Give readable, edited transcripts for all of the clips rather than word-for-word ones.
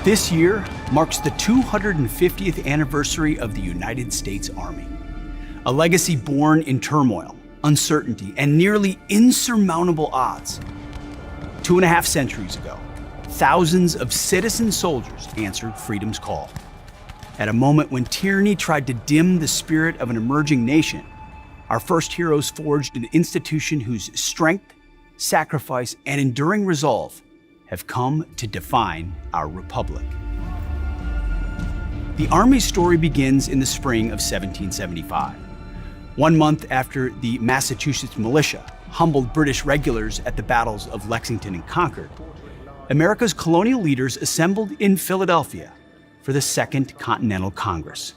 This year marks the 250th anniversary of the United States Army, a legacy born in turmoil, uncertainty, and nearly insurmountable odds. 2.5 centuries ago, thousands of citizen soldiers answered freedom's call. At a moment when tyranny tried to dim the spirit of an emerging nation, our first heroes forged an institution whose strength, sacrifice, and enduring resolve have come to define our republic. The Army's story begins in the spring of 1775. 1 month after the Massachusetts militia humbled British regulars at the battles of Lexington and Concord, America's colonial leaders assembled in Philadelphia for the Second Continental Congress.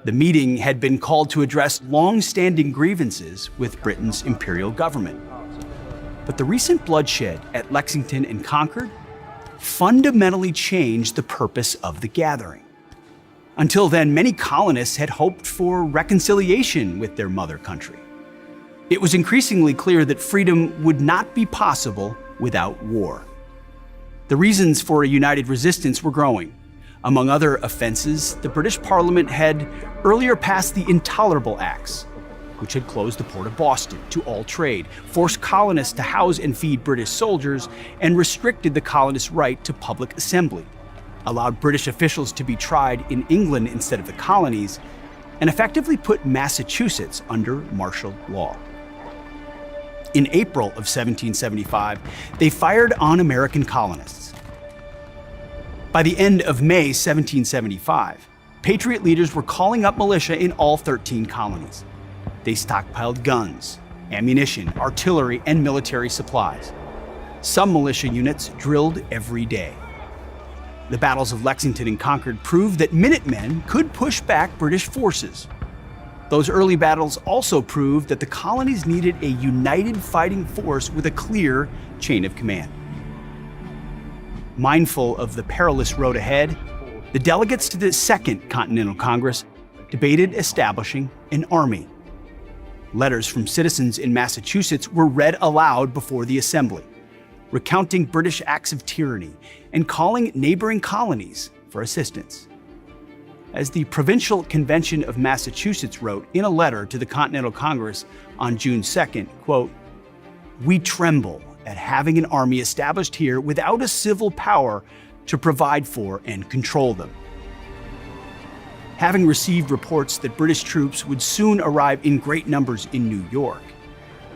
The meeting had been called to address long-standing grievances with Britain's imperial government. But the recent bloodshed at Lexington and Concord fundamentally changed the purpose of the gathering. Until then, many colonists had hoped for reconciliation with their mother country. It was increasingly clear that freedom would not be possible without war. The reasons for a united resistance were growing. Among other offenses, the British Parliament had earlier passed the Intolerable Acts, which had closed the port of Boston to all trade, forced colonists to house and feed British soldiers, and restricted the colonists' right to public assembly, allowed British officials to be tried in England instead of the colonies, and effectively put Massachusetts under martial law. In April of 1775, they fired on American colonists. By the end of May 1775, Patriot leaders were calling up militia in all 13 colonies. They stockpiled guns, ammunition, artillery, and military supplies. Some militia units drilled every day. The battles of Lexington and Concord proved that Minutemen could push back British forces. Those early battles also proved that the colonies needed a united fighting force with a clear chain of command. Mindful of the perilous road ahead, the delegates to the Second Continental Congress debated establishing an army. Letters from citizens in Massachusetts were read aloud before the assembly, recounting British acts of tyranny and calling neighboring colonies for assistance. As the Provincial Convention of Massachusetts wrote in a letter to the Continental Congress on June 2nd, quote, "We tremble at having an army established here without a civil power to provide for and control them." Having received reports that British troops would soon arrive in great numbers in New York,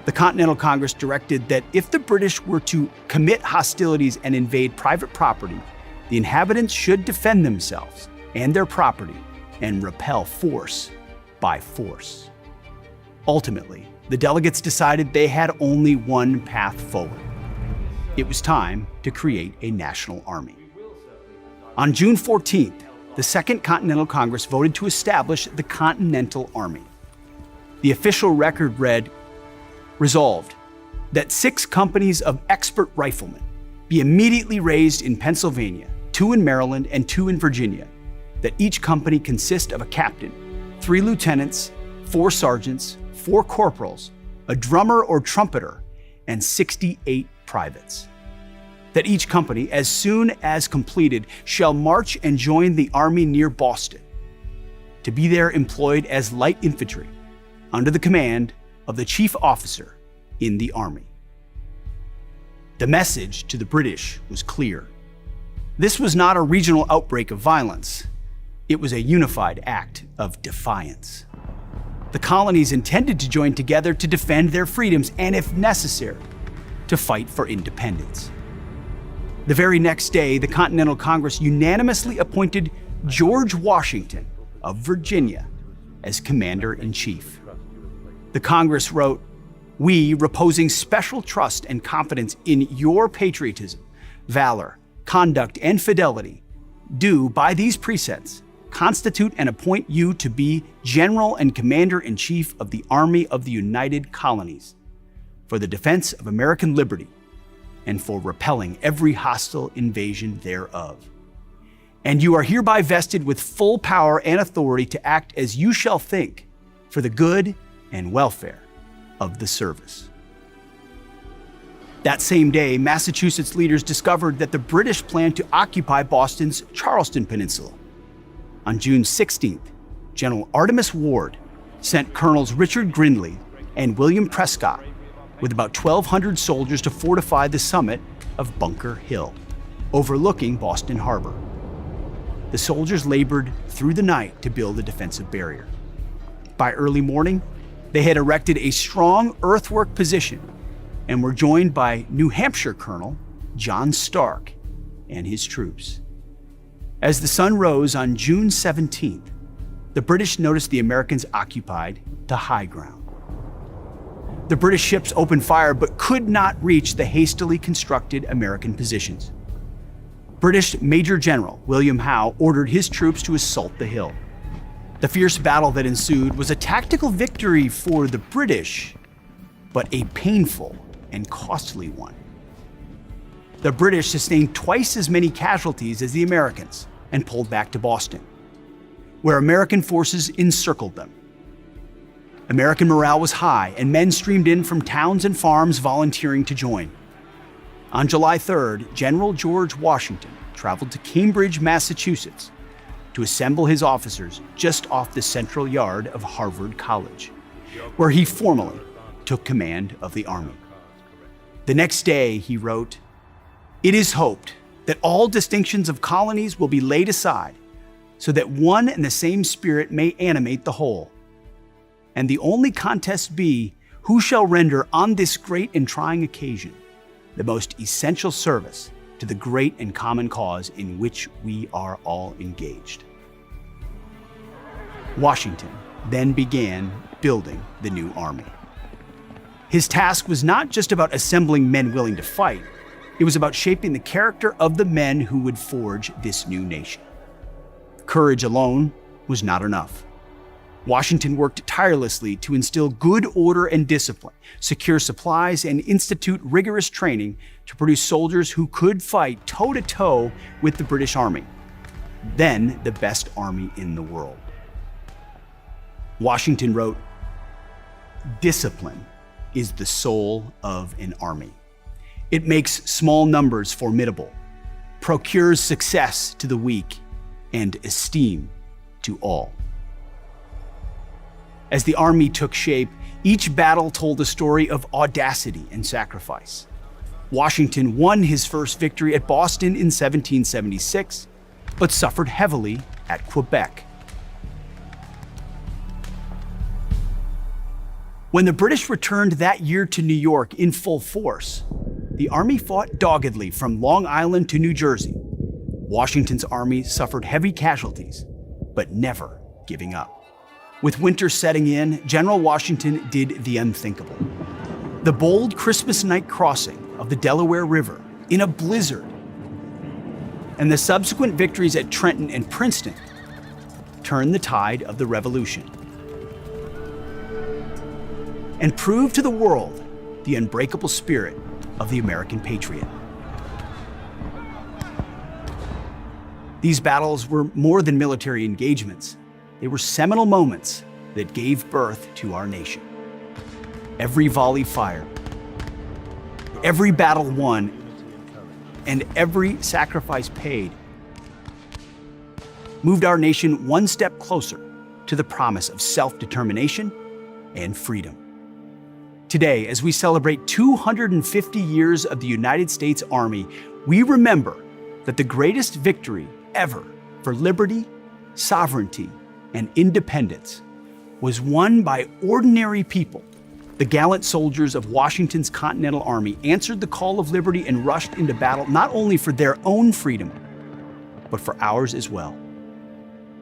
the Continental Congress directed that if the British were to commit hostilities and invade private property, the inhabitants should defend themselves and their property and repel force by force. Ultimately, the delegates decided they had only one path forward. It was time to create a national army. On June 14th, the Second Continental Congress voted to establish the Continental Army. The official record read, "Resolved that 6 companies of expert riflemen be immediately raised in Pennsylvania, 2 in Maryland, and 2 in Virginia, that each company consist of a captain, 3 lieutenants, 4 sergeants, 4 corporals, a drummer or trumpeter, and 68 privates. That each company, as soon as completed, shall march and join the army near Boston, to be there employed as light infantry, under the command of the chief officer in the army." The message to the British was clear. This was not a regional outbreak of violence. It was a unified act of defiance. The colonies intended to join together to defend their freedoms and, if necessary, to fight for independence. The very next day, the Continental Congress unanimously appointed George Washington of Virginia as Commander-in-Chief. The Congress wrote, "We, reposing special trust and confidence in your patriotism, valor, conduct, and fidelity, do, by these precepts, constitute and appoint you to be General and Commander-in-Chief of the Army of the United Colonies, for the defense of American liberty, and for repelling every hostile invasion thereof. And you are hereby vested with full power and authority to act as you shall think for the good and welfare of the service." That same day, Massachusetts leaders discovered that the British planned to occupy Boston's Charleston Peninsula. On June 16th, General Artemus Ward sent Colonels Richard Grindley and William Prescott with about 1,200 soldiers to fortify the summit of Bunker Hill, overlooking Boston Harbor. The soldiers labored through the night to build a defensive barrier. By early morning, they had erected a strong earthwork position and were joined by New Hampshire Colonel John Stark and his troops. As the sun rose on June 17th, the British noticed the Americans occupied the high ground. The British ships opened fire but could not reach the hastily constructed American positions. British Major General William Howe ordered his troops to assault the hill. The fierce battle that ensued was a tactical victory for the British, but a painful and costly one. The British sustained twice as many casualties as the Americans and pulled back to Boston, where American forces encircled them. American morale was high, and men streamed in from towns and farms volunteering to join. On July 3rd, General George Washington traveled to Cambridge, Massachusetts, to assemble his officers just off the central yard of Harvard College, where he formally took command of the army. The next day, he wrote, "It is hoped that all distinctions of colonies will be laid aside, so that one and the same spirit may animate the whole. And the only contest be, who shall render on this great and trying occasion the most essential service to the great and common cause in which we are all engaged." Washington then began building the new army. His task was not just about assembling men willing to fight, it was about shaping the character of the men who would forge this new nation. Courage alone was not enough. Washington worked tirelessly to instill good order and discipline, secure supplies, and institute rigorous training to produce soldiers who could fight toe-to-toe with the British Army, then the best army in the world. Washington wrote, "Discipline is the soul of an army. It makes small numbers formidable, procures success to the weak, and esteem to all." As the army took shape, each battle told a story of audacity and sacrifice. Washington won his first victory at Boston in 1776, but suffered heavily at Quebec. When the British returned that year to New York in full force, the army fought doggedly from Long Island to New Jersey. Washington's army suffered heavy casualties, but never giving up. With winter setting in, General Washington did the unthinkable. The bold Christmas night crossing of the Delaware River in a blizzard, and the subsequent victories at Trenton and Princeton turned the tide of the Revolution and proved to the world the unbreakable spirit of the American patriot. These battles were more than military engagements. They were seminal moments that gave birth to our nation. Every volley fired, every battle won, and every sacrifice paid moved our nation one step closer to the promise of self-determination and freedom. Today, as we celebrate 250 years of the United States Army, we remember that the greatest victory ever for liberty, sovereignty, and independence was won by ordinary people. The gallant soldiers of Washington's Continental Army answered the call of liberty and rushed into battle not only for their own freedom, but for ours as well.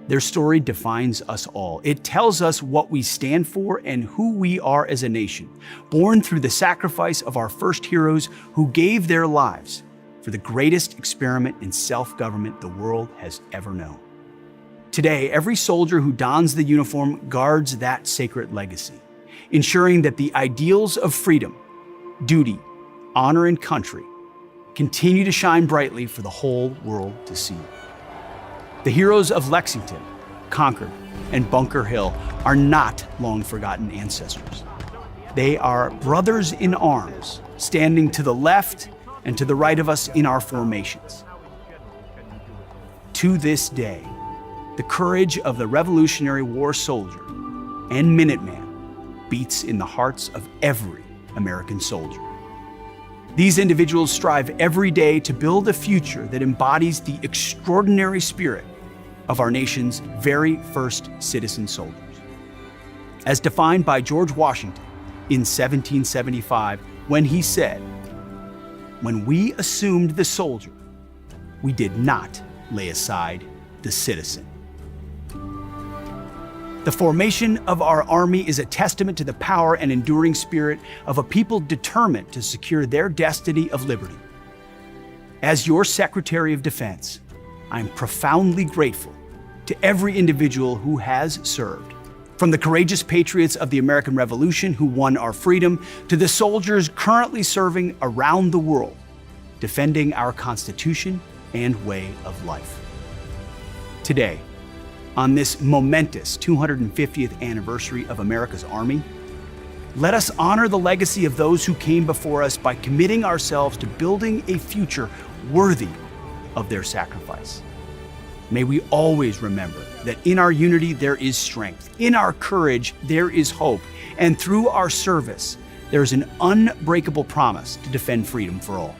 Their story defines us all. It tells us what we stand for and who we are as a nation, born through the sacrifice of our first heroes who gave their lives for the greatest experiment in self-government the world has ever known. Today, every soldier who dons the uniform guards that sacred legacy, ensuring that the ideals of freedom, duty, honor, and country continue to shine brightly for the whole world to see. The heroes of Lexington, Concord, and Bunker Hill are not long-forgotten ancestors. They are brothers in arms, standing to the left and to the right of us in our formations. To this day, the courage of the Revolutionary War soldier and Minuteman beats in the hearts of every American soldier. These individuals strive every day to build a future that embodies the extraordinary spirit of our nation's very first citizen soldiers. As defined by George Washington in 1775, when he said, "When we assumed the soldier, we did not lay aside the citizen." The formation of our Army is a testament to the power and enduring spirit of a people determined to secure their destiny of liberty. As your Secretary of Defense, I am profoundly grateful to every individual who has served, from the courageous patriots of the American Revolution who won our freedom to the soldiers currently serving around the world, defending our Constitution and way of life. Today, on this momentous 250th anniversary of America's Army, let us honor the legacy of those who came before us by committing ourselves to building a future worthy of their sacrifice. May we always remember that in our unity there is strength, in our courage there is hope, and through our service there is an unbreakable promise to defend freedom for all.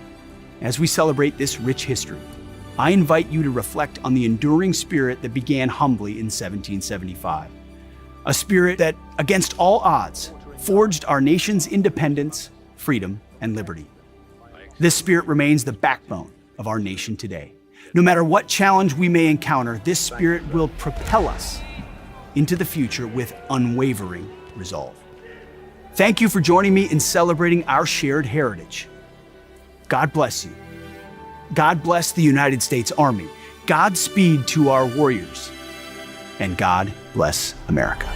As we celebrate this rich history, I invite you to reflect on the enduring spirit that began humbly in 1775. A spirit that, against all odds, forged our nation's independence, freedom, and liberty. This spirit remains the backbone of our nation today. No matter what challenge we may encounter, this spirit will propel us into the future with unwavering resolve. Thank you for joining me in celebrating our shared heritage. God bless you. God bless the United States Army. Godspeed to our warriors. And God bless America.